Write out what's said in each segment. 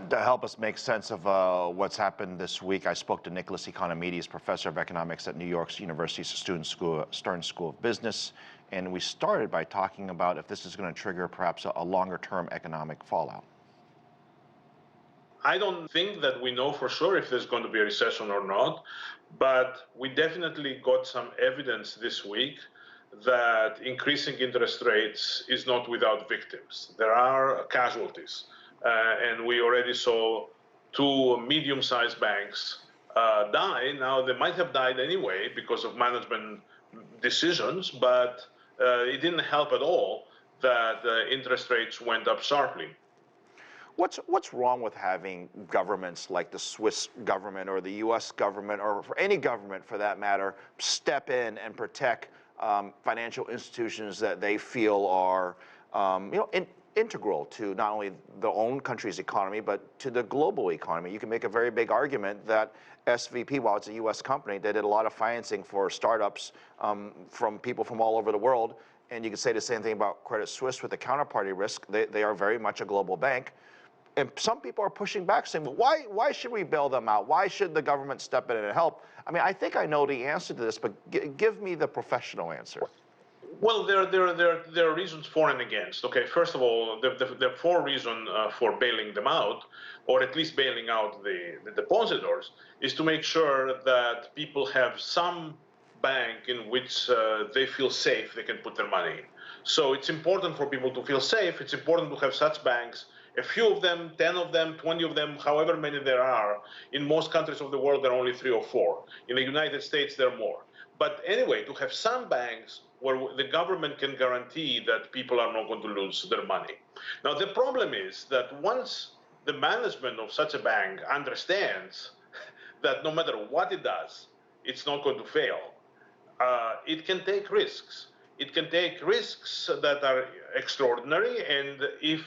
To help us make sense of what's happened this week, I spoke to Nicholas Economides, professor of economics at New York University's Stern School of Business, and we started by talking about if this is going to trigger perhaps a longer-term economic fallout. I don't think that we know for sure if there's going to be a recession or not, but we definitely got some evidence this week that increasing interest rates is not without victims. There are casualties. And we already saw two medium-sized banks die. Now, they might have died anyway because of management decisions, but it didn't help at all that interest rates went up sharply. What's wrong with having governments like the Swiss government or the U.S. government, or for any government for that matter, step in and protect financial institutions that they feel are, integral to not only their own country's economy, but to the global economy? You can make a very big argument that SVB, while it's a U.S. company, they did a lot of financing for startups from people from all over the world. And you can say the same thing about Credit Suisse with the counterparty risk. They are very much a global bank. And some people are pushing back, saying, well, why should we bail them out? Why should the government step in and help? I mean, I think I know the answer to this, but give me the professional answer. Well, there are reasons for and against. Okay, first of all, the four reasons for bailing them out, or at least bailing out the depositors, is to make sure that people have some bank in which they feel safe, they can put their money in. So it's important for people to feel safe. It's important to have such banks, a few of them, 10 of them, 20 of them, however many there are. In most countries of the world, there are only 3 or 4. In the United States, there are more. But anyway, to have some banks where the government can guarantee that people are not going to lose their money. Now, the problem is that once the management of such a bank understands that no matter what it does, it's not going to fail, it can take risks. It can take risks that are extraordinary, and if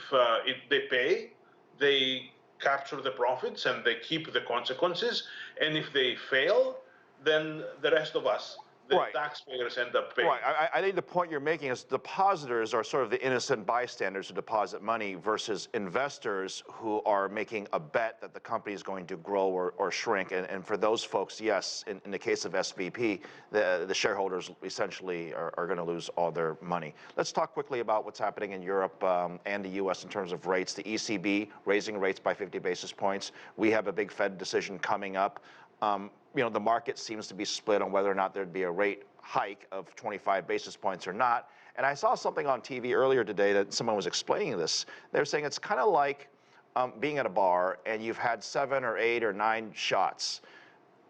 they pay, they capture the profits and they keep the consequences. And if they fail, then the rest of us, the taxpayers, end up paying. Right. I think the point you're making is depositors are sort of the innocent bystanders who deposit money versus investors who are making a bet that the company is going to grow or shrink. And for those folks, yes, in the case of SVB, the shareholders essentially are going to lose all their money. Let's talk quickly about what's happening in Europe and the U.S. in terms of rates. The ECB raising rates by 50 basis points. We have a big Fed decision coming up. The market seems to be split on whether or not there'd be a rate hike of 25 basis points or not. And I saw something on TV earlier today that someone was explaining this. They're saying it's kind of like being at a bar and you've had 7 or 8 or 9 shots.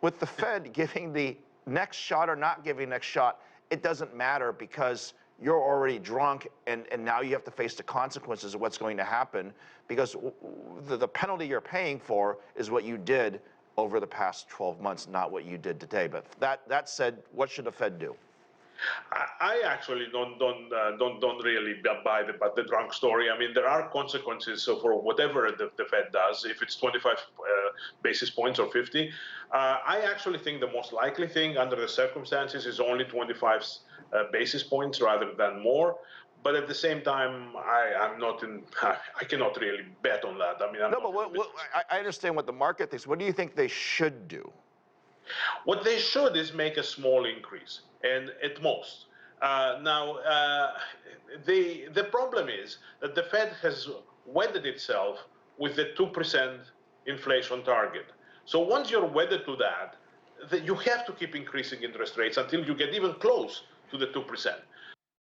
With the Fed giving the next shot or not giving next shot, it doesn't matter because you're already drunk and now you have to face the consequences of what's going to happen, because the penalty you're paying for is what you did over the past 12 months, not what you did today. But that said, what should the Fed do? I actually don't really buy the drunk story. I mean, there are consequences for whatever the Fed does, if it's 25 basis points or 50. I actually think the most likely thing under the circumstances is only 25 basis points rather than more. But at the same time, I cannot really bet on that. I mean, I understand what the market thinks. What do you think they should do? What they should is make a small increase, and at most. The problem is that the Fed has wedded itself with the 2% inflation target. So once you're wedded to that, you have to keep increasing interest rates until you get even close to the 2%.